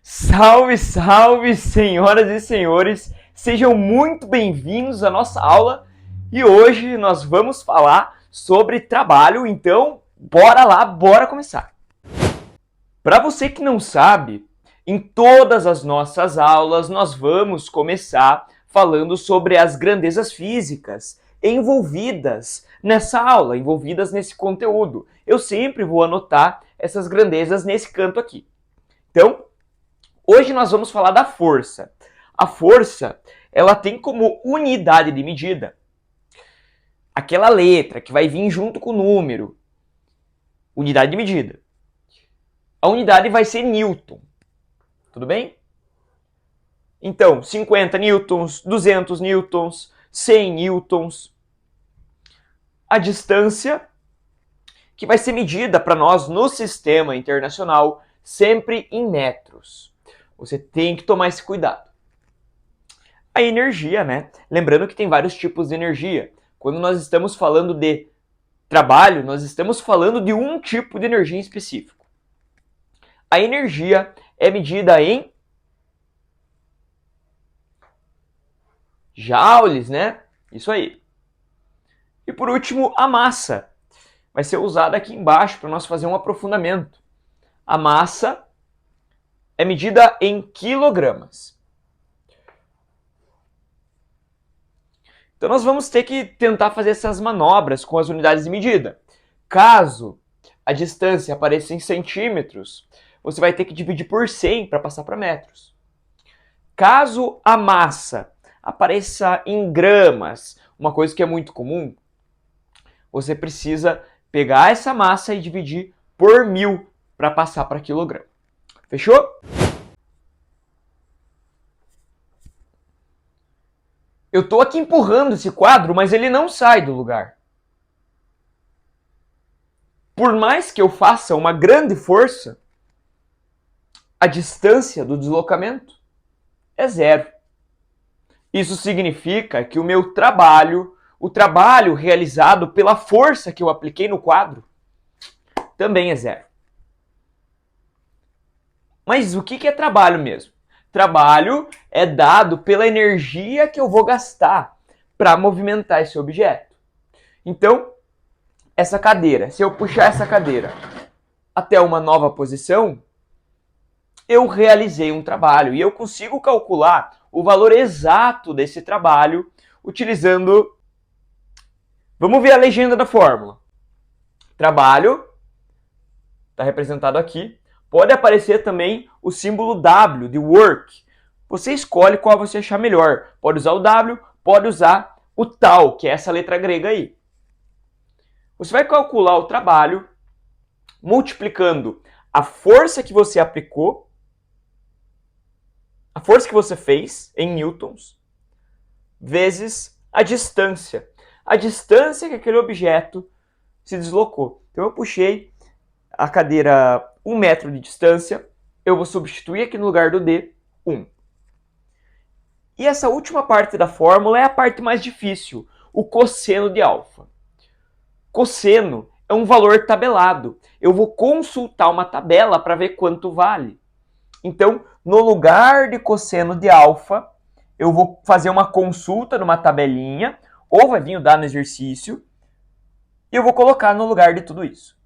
Salve, salve, senhoras e senhores! Sejam muito bem-vindos à nossa aula e hoje nós vamos falar sobre trabalho, então bora lá, bora começar! Para você que não sabe, em todas as nossas aulas nós vamos começar falando sobre as grandezas físicas envolvidas nessa aula, envolvidas nesse conteúdo. Eu sempre vou anotar essas grandezas nesse canto aqui. Então, hoje nós vamos falar da força. A força, ela tem como unidade de medida aquela letra que vai vir junto com o número. Unidade de medida. A unidade vai ser Newton. Tudo bem? Então, 50 newtons, 200 newtons, 100 newtons. A distância que vai ser medida para nós no sistema internacional sempre em metros. Você tem que tomar esse cuidado. A energia, né? Lembrando que tem vários tipos de energia. Quando nós estamos falando de trabalho, nós estamos falando de um tipo de energia em específico. A energia é medida em joules, né? Isso aí. E por último, a massa. Vai ser usada aqui embaixo para nós fazer um aprofundamento. A massa é medida em quilogramas. Então nós vamos ter que tentar fazer essas manobras com as unidades de medida. Caso a distância apareça em centímetros, você vai ter que dividir por 100 para passar para metros. Caso a massa apareça em gramas, uma coisa que é muito comum, você precisa pegar essa massa e dividir por 1000 para passar para quilograma. Fechou? Eu estou aqui empurrando esse quadro, mas ele não sai do lugar. Por mais que eu faça uma grande força, a distância do deslocamento é zero. Isso significa que o meu trabalho, o trabalho realizado pela força que eu apliquei no quadro, também é zero. Mas o que é trabalho mesmo? Trabalho é dado pela energia que eu vou gastar para movimentar esse objeto. Então, essa cadeira, se eu puxar essa cadeira até uma nova posição, eu realizei um trabalho e eu consigo calcular o valor exato desse trabalho utilizando... Vamos ver a legenda da fórmula. Trabalho, está representado aqui. Pode aparecer também o símbolo W, de work. Você escolhe qual você achar melhor. Pode usar o W, pode usar o tal, que é essa letra grega aí. Você vai calcular o trabalho multiplicando a força que você aplicou, a força que você fez em newtons, vezes a distância. A distância que aquele objeto se deslocou. Então eu puxei a cadeira 1 metro de distância, eu vou substituir aqui no lugar do D, 1. E essa última parte da fórmula é a parte mais difícil, o cosseno de alfa. Cosseno é um valor tabelado. Eu vou consultar uma tabela para ver quanto vale. Então, no lugar de cosseno de alfa, eu vou fazer uma consulta numa tabelinha, ou vai vir dar no exercício, e eu vou colocar no lugar de tudo isso.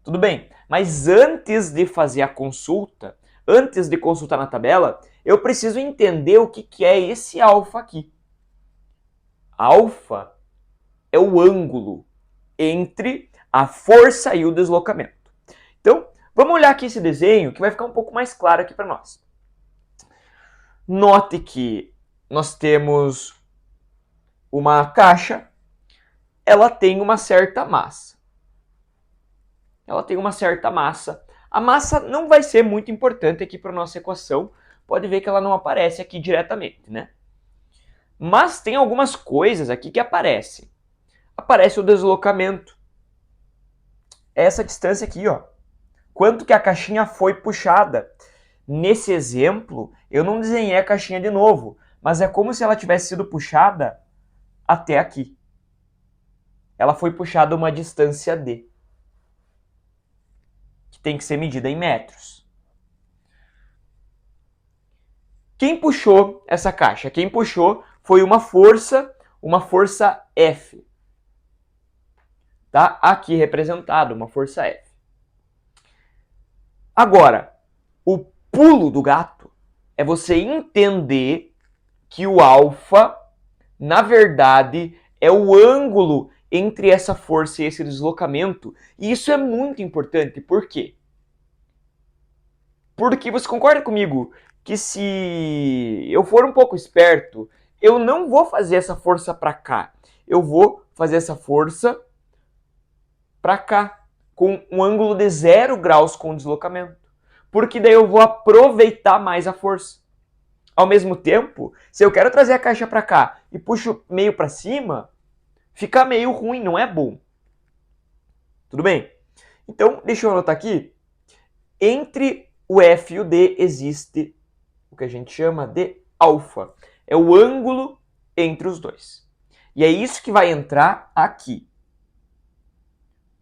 Tudo bem, mas antes de fazer a consulta, antes de consultar na tabela, eu preciso entender o que é esse alfa aqui. Alfa é o ângulo entre a força e o deslocamento. Então, vamos olhar aqui esse desenho que vai ficar um pouco mais claro aqui para nós. Note que nós temos uma caixa, ela tem uma certa massa. Ela tem uma certa massa. A massa não vai ser muito importante aqui para a nossa equação. Pode ver que ela não aparece aqui diretamente, né? Mas tem algumas coisas aqui que aparecem. Aparece o deslocamento. Essa distância aqui, ó. Quanto que a caixinha foi puxada. Nesse exemplo, eu não desenhei a caixinha de novo, mas é como se ela tivesse sido puxada até aqui. Ela foi puxada uma distância D, que tem que ser medida em metros. Quem puxou essa caixa? Quem puxou foi uma força F. Tá aqui representado, uma força F. Agora, o pulo do gato é você entender que o alfa, na verdade, é o ângulo entre essa força e esse deslocamento. E isso é muito importante. Por quê? Porque você concorda comigo que se eu for um pouco esperto, eu não vou fazer essa força para cá. Eu vou fazer essa força para cá, com um ângulo de 0 graus com o deslocamento. Porque daí eu vou aproveitar mais a força. Ao mesmo tempo, se eu quero trazer a caixa para cá e puxo meio para cima, fica meio ruim, não é bom. Tudo bem? Então, deixa eu anotar aqui. Entre o F e o D existe o que a gente chama de alfa. É o ângulo entre os dois. E é isso que vai entrar aqui.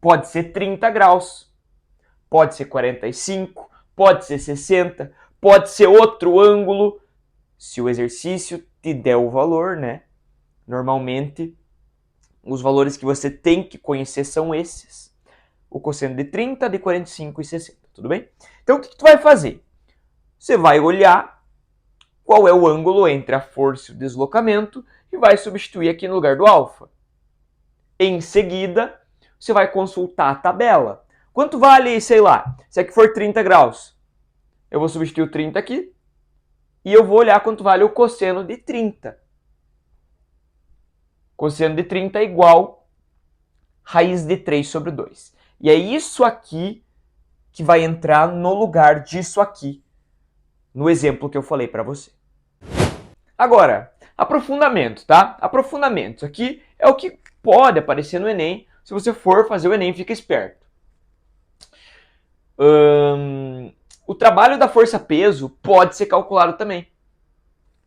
Pode ser 30 graus, pode ser 45, pode ser 60, pode ser outro ângulo, se o exercício te der o valor, né? Normalmente, os valores que você tem que conhecer são esses. O cosseno de 30, de 45 e 60, tudo bem? Então, o que tu vai fazer? Você vai olhar qual é o ângulo entre a força e o deslocamento e vai substituir aqui no lugar do alfa. Em seguida, você vai consultar a tabela. Quanto vale, sei lá, se aqui for 30 graus? Eu vou substituir o 30 aqui e eu vou olhar quanto vale o cosseno de 30. Cosseno de 30 é igual raiz de 3 sobre 2. E é isso aqui que vai entrar no lugar disso aqui, no exemplo que eu falei para você. Agora, aprofundamento, tá? Aprofundamento. Aqui é o que pode aparecer no Enem. Se você for fazer o Enem, fica esperto. O trabalho da força-peso pode ser calculado também.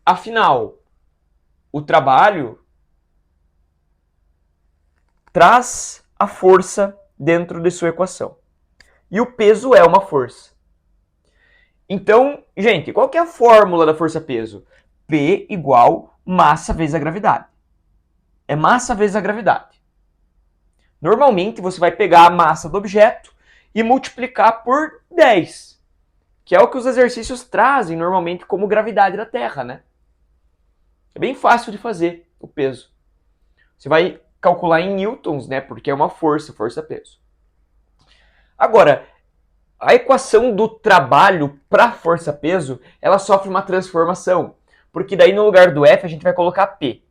Afinal, o trabalho traz a força dentro de sua equação. E o peso é uma força. Então, gente, qual que é a fórmula da força-peso? P igual massa vezes a gravidade. É massa vezes a gravidade. Normalmente, você vai pegar a massa do objeto e multiplicar por 10, que é o que os exercícios trazem normalmente como gravidade da Terra, né? É bem fácil de fazer o peso. Você vai calcular em newtons, né? Porque é uma força, força-peso. Agora, a equação do trabalho para força-peso, ela sofre uma transformação. Porque daí no lugar do F a gente vai colocar P.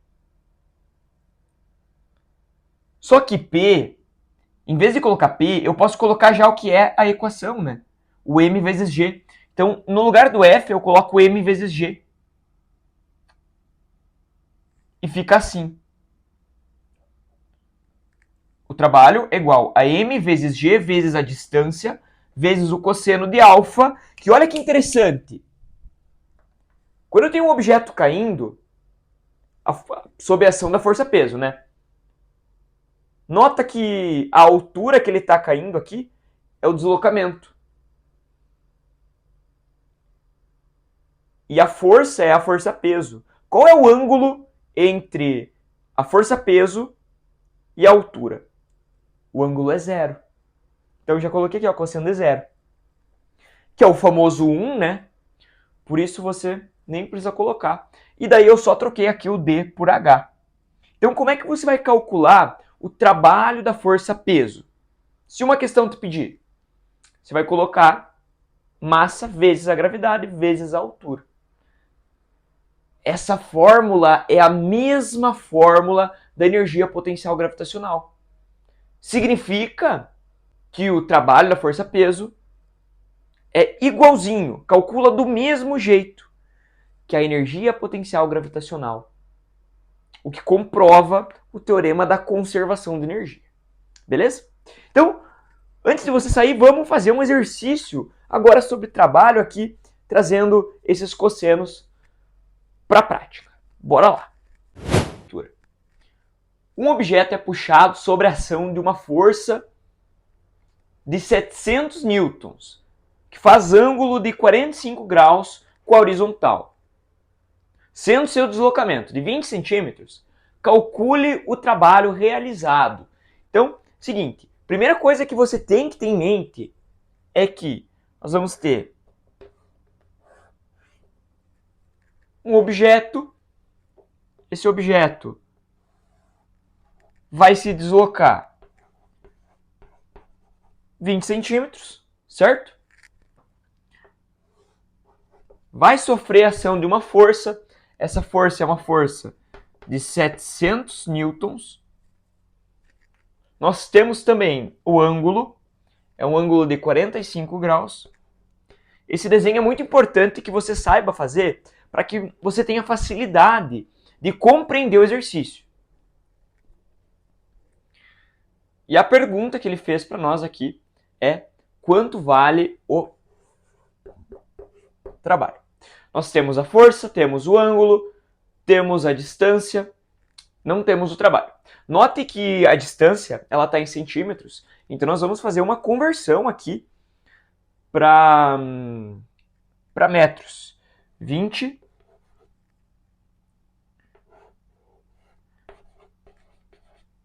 Só que P, em vez de colocar P, eu posso colocar já o que é a equação, né? O M vezes G. Então, no lugar do F, eu coloco M vezes G. E fica assim. O trabalho é igual a M vezes G vezes a distância vezes o cosseno de alfa, que olha que interessante. Quando eu tenho um objeto caindo, sob a ação da força-peso, né? Nota que a altura que ele está caindo aqui é o deslocamento. E a força é a força-peso. Qual é o ângulo entre a força-peso e a altura? O ângulo é 0. Então eu já coloquei aqui, ó, cosseno de 0. Que é o famoso 1, né? Por isso você nem precisa colocar. E daí eu só troquei aqui o D por H. Então como é que você vai calcular o trabalho da força-peso? Se uma questão te pedir, você vai colocar massa vezes a gravidade vezes a altura. Essa fórmula é a mesma fórmula da energia potencial gravitacional. Significa que o trabalho da força-peso é igualzinho, calcula do mesmo jeito que a energia potencial gravitacional, o que comprova o teorema da conservação de energia. Beleza? Então, antes de você sair, vamos fazer um exercício agora sobre trabalho aqui, trazendo esses cossenos para a prática. Bora lá! Um objeto é puxado sob a ação de uma força de 700 newtons, que faz ângulo de 45 graus com a horizontal. Sendo seu deslocamento de 20 centímetros, calcule o trabalho realizado. Então, seguinte, primeira coisa que você tem que ter em mente é que nós vamos ter um objeto, esse objeto vai se deslocar 20 centímetros, certo? Vai sofrer a ação de uma força, essa força é uma força de 700 newtons. Nós temos também o ângulo, é um ângulo de 45 graus. Esse desenho é muito importante que você saiba fazer para que você tenha facilidade de compreender o exercício. E a pergunta que ele fez para nós aqui é: quanto vale o trabalho? Nós temos a força, temos o ângulo, temos a distância, não temos o trabalho. Note que a distância ela está em centímetros, então nós vamos fazer uma conversão aqui para metros. 20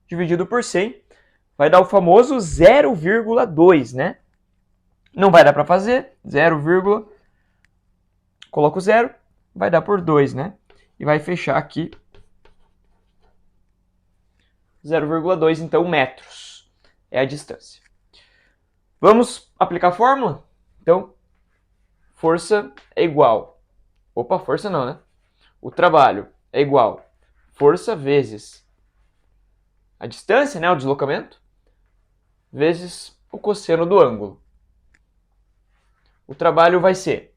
dividido por 100 vai dar o famoso 0,2, né? Não vai dar para fazer, 0, coloca o 0, vai dar por 2, né? E vai fechar aqui 0,2, então metros é a distância. Vamos aplicar a fórmula? Então, força é igual... Opa, força não, né? O trabalho é igual força vezes a distância, né? O deslocamento, vezes o cosseno do ângulo. O trabalho vai ser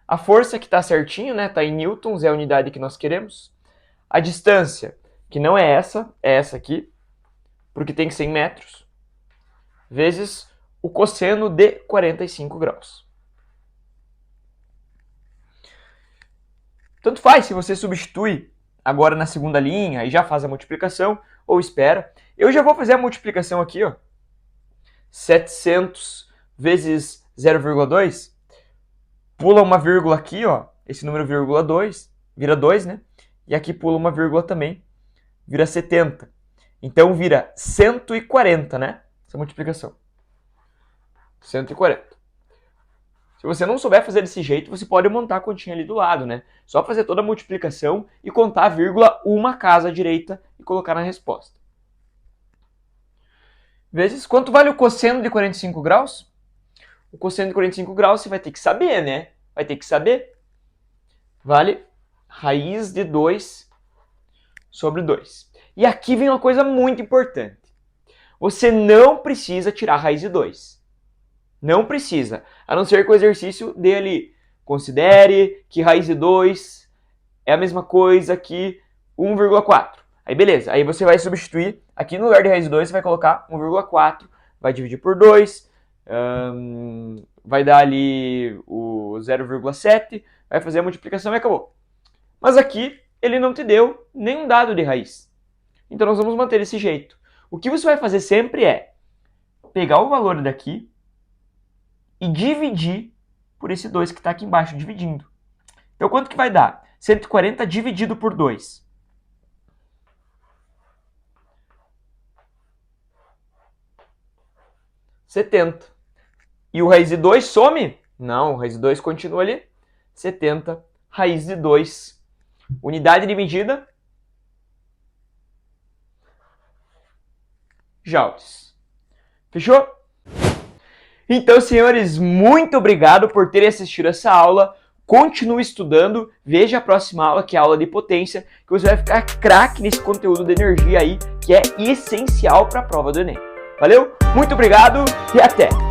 a força que está certinho, né? Está em newtons, é a unidade que nós queremos. A distância, que não é essa aqui, porque tem que ser em metros, vezes o cosseno de 45 graus. Tanto faz se você substitui agora na segunda linha e já faz a multiplicação, ou espera. Eu já vou fazer a multiplicação aqui, ó. 700 vezes 0,2, pula uma vírgula aqui, ó, esse número vírgula 2, vira 2, né? E aqui pula uma vírgula também, vira 70. Então vira 140, né? Essa multiplicação. 140. Se você não souber fazer desse jeito, você pode montar a continha ali do lado, né? Só fazer toda a multiplicação e contar a vírgula uma casa à direita e colocar na resposta. Vezes, quanto vale o cosseno de 45 graus? O cosseno de 45 graus você vai ter que saber, né? Vai ter que saber. Vale raiz de 2 sobre 2. E aqui vem uma coisa muito importante. Você não precisa tirar a raiz de 2. Não precisa. A não ser que o exercício dê ali. Considere que raiz de 2 é a mesma coisa que 1,4. Aí beleza. Aí você vai substituir. Aqui no lugar de raiz de 2 você vai colocar 1,4. Vai dividir por 2. Vai dar ali o 0,7. Vai fazer a multiplicação e acabou. Mas aqui ele não te deu nenhum dado de raiz. Então nós vamos manter desse jeito. O que você vai fazer sempre é pegar o valor daqui e dividir por esse 2 que está aqui embaixo, dividindo. Então quanto que vai dar? 140 dividido por 2. 70. E o raiz de 2 some? Não, o raiz de 2 continua ali. 70, raiz de 2. Unidade de medida? Joules. Fechou? Então, senhores, muito obrigado por terem assistido essa aula. Continue estudando, veja a próxima aula, que é a aula de potência, que você vai ficar craque nesse conteúdo de energia aí, que é essencial para a prova do Enem. Valeu? Muito obrigado e até!